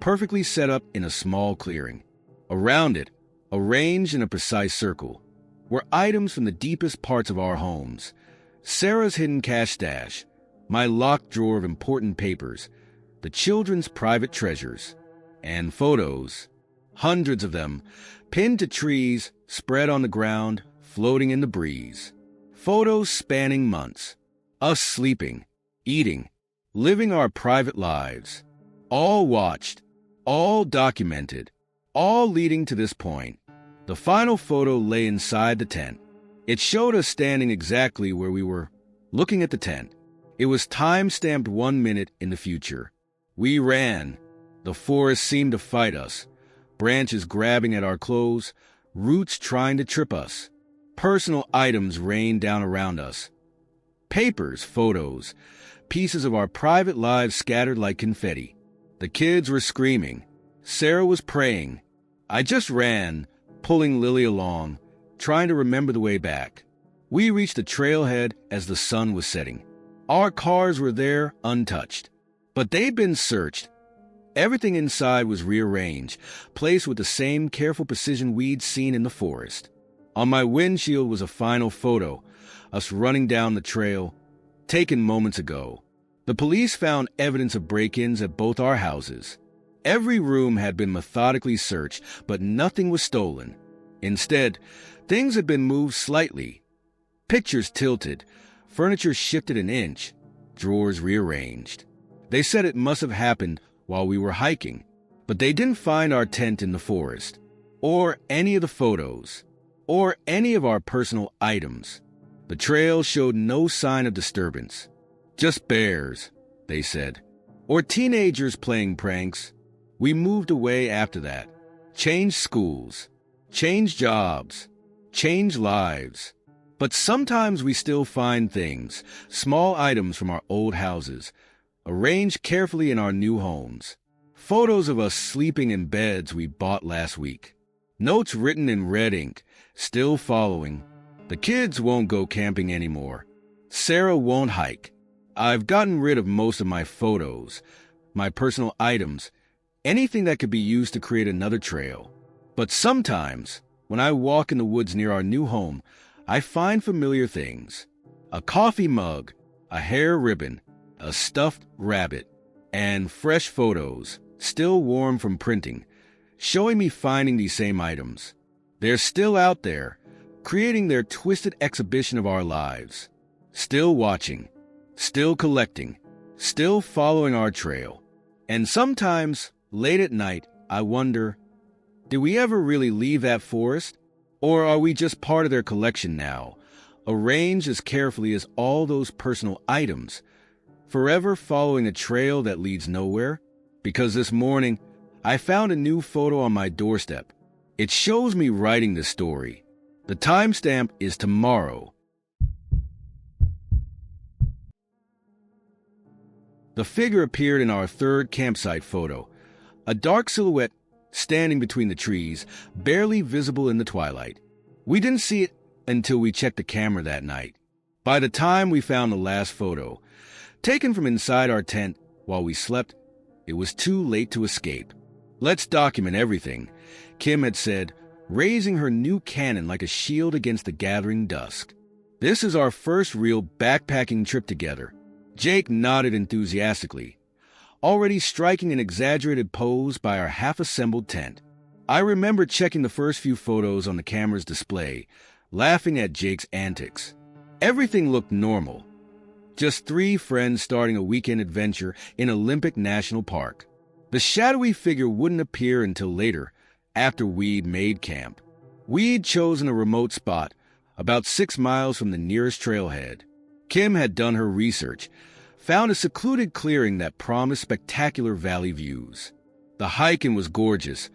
S1: perfectly set up in a small clearing. Around it, arranged in a precise circle, were items from the deepest parts of our homes. Sarah's hidden cash stash, my locked drawer of important papers, the children's private treasures, and photos, hundreds of them, pinned to trees, spread on the ground, floating in the breeze. Photos spanning months, us sleeping, eating, living our private lives, all watched, all documented, all leading to this point. The final photo lay inside the tent. It showed us standing exactly where we were, looking at the tent. It was time-stamped 1 minute in the future. We ran. The forest seemed to fight us, branches grabbing at our clothes, roots trying to trip us. Personal items rained down around us. Papers, photos, pieces of our private lives scattered like confetti. The kids were screaming. Sarah was praying. I just ran, pulling Lily along, trying to remember the way back. We reached the trailhead as the sun was setting. Our cars were there, untouched. But they'd been searched. Everything inside was rearranged, placed with the same careful precision we'd seen in the forest. On my windshield was a final photo, us running down the trail, taken moments ago. The police found evidence of break-ins at both our houses. Every room had been methodically searched, but nothing was stolen. Instead, things had been moved slightly. Pictures tilted, furniture shifted an inch, drawers rearranged. They said it must have happened while we were hiking, but they didn't find our tent in the forest, or any of the photos, or any of our personal items. The trail showed no sign of disturbance. Just bears, they said, or teenagers playing pranks. We moved away after that, changed schools, changed jobs, changed lives. But sometimes we still find things, small items from our old houses, arranged carefully in our new homes. Photos of us sleeping in beds we bought last week. Notes written in red ink, still following. The kids won't go camping anymore. Sarah won't hike. I've gotten rid of most of my photos, my personal items, anything that could be used to create another trail. But sometimes, when I walk in the woods near our new home, I find familiar things. A coffee mug, a hair ribbon, a stuffed rabbit, and fresh photos, still warm from printing, showing me finding these same items. They're still out there, creating their twisted exhibition of our lives. Still watching, still collecting, still following our trail. And sometimes, late at night, I wonder, did we ever really leave that forest? Or are we just part of their collection now, arranged as carefully as all those personal items, forever following a trail that leads nowhere? Because this morning, I found a new photo on my doorstep. It shows me writing this story. The timestamp is tomorrow. The figure appeared in our third campsite photo, a dark silhouette standing between the trees, barely visible in the twilight. We didn't see it until we checked the camera that night. By the time we found the last photo, taken from inside our tent while we slept, it was too late to escape. "Let's document everything," Kim had said, raising her new Canon like a shield against the gathering dusk. "This is our first real backpacking trip together." Jake nodded enthusiastically, already striking an exaggerated pose by our half-assembled tent. I remember checking the first few photos on the camera's display, laughing at Jake's antics. Everything looked normal. Just three friends starting a weekend adventure in Olympic National Park. The shadowy figure wouldn't appear until later, after we'd made camp. We'd chosen a remote spot, about 6 miles from the nearest trailhead. Kim had done her research, found a secluded clearing that promised spectacular valley views. The hiking was gorgeous,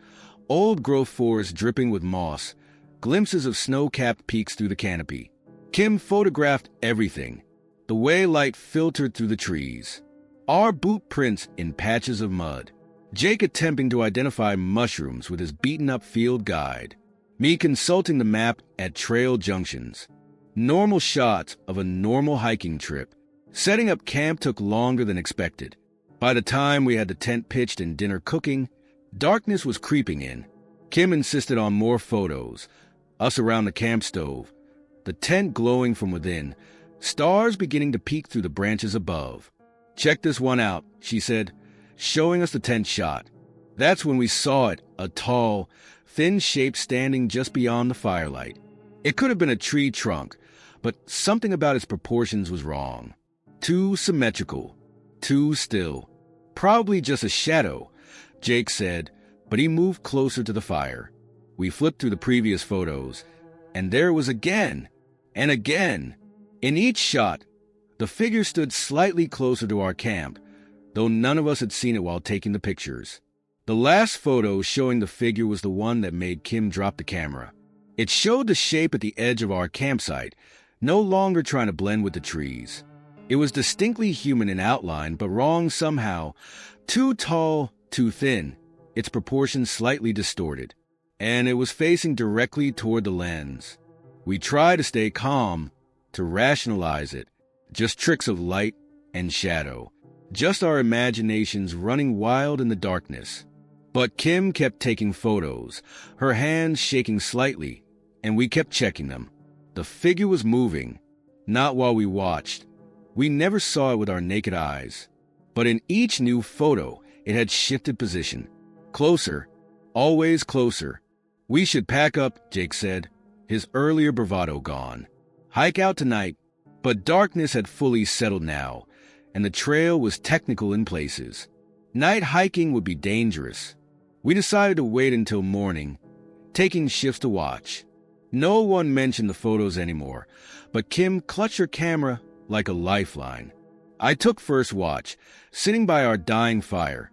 S1: old-growth forest dripping with moss, glimpses of snow-capped peaks through the canopy. Kim photographed everything, the way light filtered through the trees, our boot prints in patches of mud, Jake attempting to identify mushrooms with his beaten-up field guide, me consulting the map at trail junctions. Normal shots of a normal hiking trip. Setting up camp took longer than expected. By the time we had the tent pitched and dinner cooking, darkness was creeping in. Kim insisted on more photos, us around the camp stove, the tent glowing from within, stars beginning to peek through the branches above. "Check this one out," she said, showing us the tent shot. That's when we saw it, a tall, thin shape standing just beyond the firelight. It could have been a tree trunk, but something about its proportions was wrong. Too symmetrical, too still. "Probably just a shadow," Jake said, but he moved closer to the fire. We flipped through the previous photos, and there it was again, and again. In each shot, the figure stood slightly closer to our camp, though none of us had seen it while taking the pictures. The last photo showing the figure was the one that made Kim drop the camera. It showed the shape at the edge of our campsite, no longer trying to blend with the trees. It was distinctly human in outline, but wrong somehow. Too tall, too thin, its proportions slightly distorted. And it was facing directly toward the lens. We tried to stay calm, to rationalize it. Just tricks of light and shadow. Just our imaginations running wild in the darkness. But Kim kept taking photos, her hands shaking slightly, and we kept checking them. The figure was moving, not while we watched. We never saw it with our naked eyes. But in each new photo, it had shifted position. Closer, always closer. "We should pack up," Jake said, his earlier bravado gone. "Hike out tonight." But darkness had fully settled now, and the trail was technical in places. Night hiking would be dangerous. We decided to wait until morning, taking shifts to watch. No one mentioned the photos anymore, but Kim clutched her camera like a lifeline. I took first watch, sitting by our dying fire,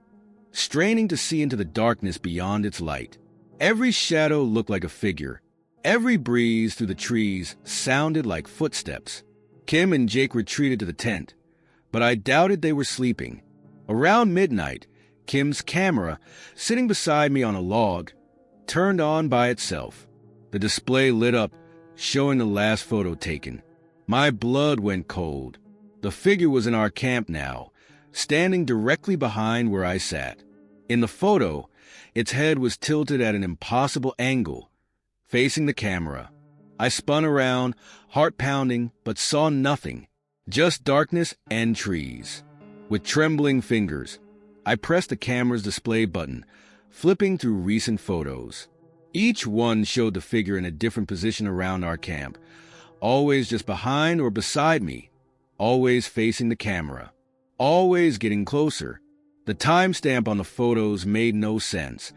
S1: straining to see into the darkness beyond its light. Every shadow looked like a figure. Every breeze through the trees sounded like footsteps. Kim and Jake retreated to the tent, but I doubted they were sleeping. Around midnight, Kim's camera, sitting beside me on a log, turned on by itself. The display lit up, showing the last photo taken. My blood went cold. The figure was in our camp now, standing directly behind where I sat. In the photo, its head was tilted at an impossible angle, facing the camera. I spun around, heart pounding, but saw nothing, just darkness and trees. With trembling fingers, I pressed the camera's display button, flipping through recent photos. Each one showed the figure in a different position around our camp, always just behind or beside me, always facing the camera, always getting closer. The timestamp on the photos made no sense.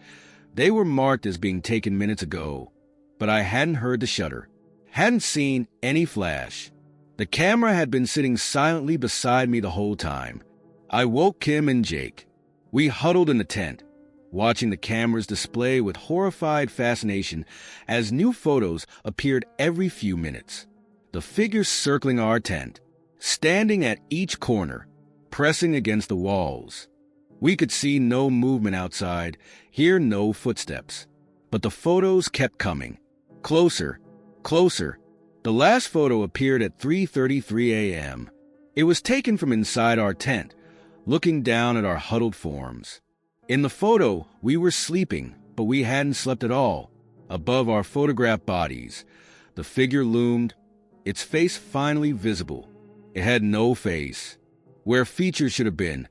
S1: They were marked as being taken minutes ago, but I hadn't heard the shutter, hadn't seen any flash. The camera had been sitting silently beside me the whole time. I woke Kim and Jake. We huddled in the tent, watching the camera's display with horrified fascination as new photos appeared every few minutes. The figures circling our tent, standing at each corner, pressing against the walls. We could see no movement outside, hear no footsteps. But the photos kept coming. Closer, closer. The last photo appeared at 3:33 a.m. It was taken from inside our tent, looking down at our huddled forms. In the photo, we were sleeping, but we hadn't slept at all. Above our photographed bodies, the figure loomed, its face finally visible. It had no face. Where features should have been,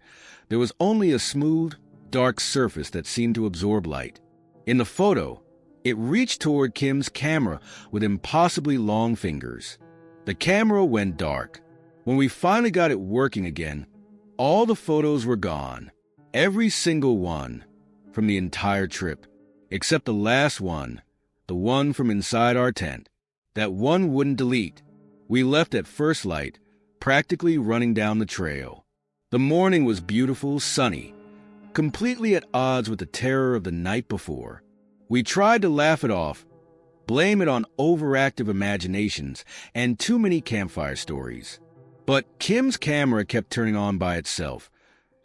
S1: there was only a smooth, dark surface that seemed to absorb light. In the photo, it reached toward Kim's camera with impossibly long fingers. The camera went dark. When we finally got it working again, all the photos were gone. Every single one from the entire trip, except the last one, the one from inside our tent. That one wouldn't delete. We left at first light, practically running down the trail. The morning was beautiful, sunny, completely at odds with the terror of the night before. We tried to laugh it off, blame it on overactive imaginations and too many campfire stories. But Kim's camera kept turning on by itself,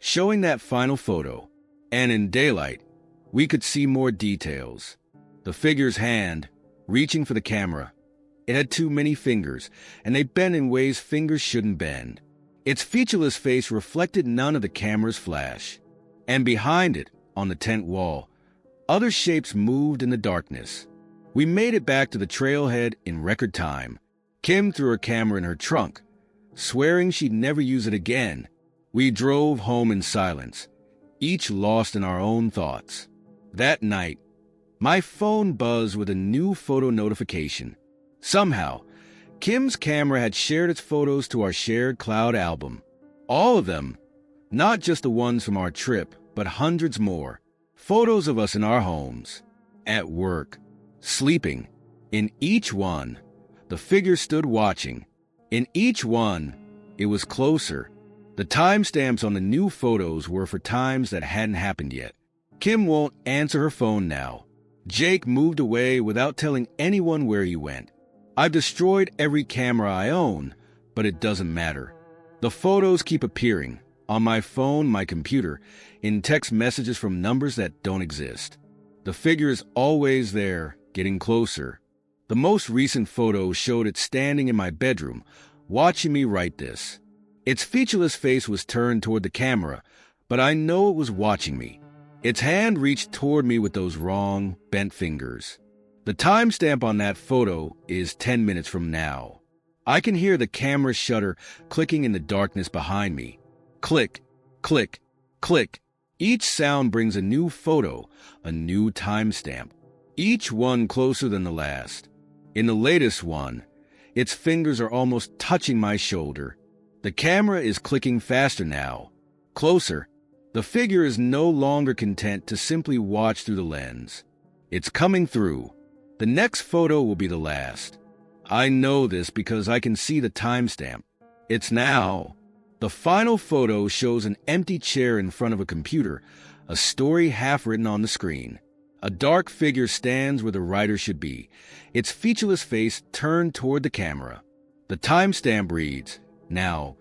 S1: showing that final photo, and in daylight, we could see more details. The figure's hand, reaching for the camera. It had too many fingers, and they bent in ways fingers shouldn't bend. Its featureless face reflected none of the camera's flash. And behind it, on the tent wall, other shapes moved in the darkness. We made it back to the trailhead in record time. Kim threw her camera in her trunk, swearing she'd never use it again. We drove home in silence, each lost in our own thoughts. That night, my phone buzzed with a new photo notification. Somehow, Kim's camera had shared its photos to our shared cloud album. All of them, not just the ones from our trip, but hundreds more. Photos of us in our homes, at work, sleeping. In each one, the figure stood watching. In each one, it was closer. The timestamps on the new photos were for times that hadn't happened yet. Kim won't answer her phone now. Jake moved away without telling anyone where he went. I've destroyed every camera I own, but it doesn't matter. The photos keep appearing, on my phone, my computer, in text messages from numbers that don't exist. The figure is always there, getting closer. The most recent photo showed it standing in my bedroom, watching me write this. Its featureless face was turned toward the camera, but I know it was watching me. Its hand reached toward me with those wrong, bent fingers. The timestamp on that photo is 10 minutes from now. I can hear the camera shutter clicking in the darkness behind me. Click, click, click. Each sound brings a new photo, a new timestamp, each one closer than the last. In the latest one, its fingers are almost touching my shoulder. The camera is clicking faster now. Closer. The figure is no longer content to simply watch through the lens. It's coming through. The next photo will be the last. I know this because I can see the timestamp. It's now. The final photo shows an empty chair in front of a computer, a story half written on the screen. A dark figure stands where the writer should be, its featureless face turned toward the camera. The timestamp reads, now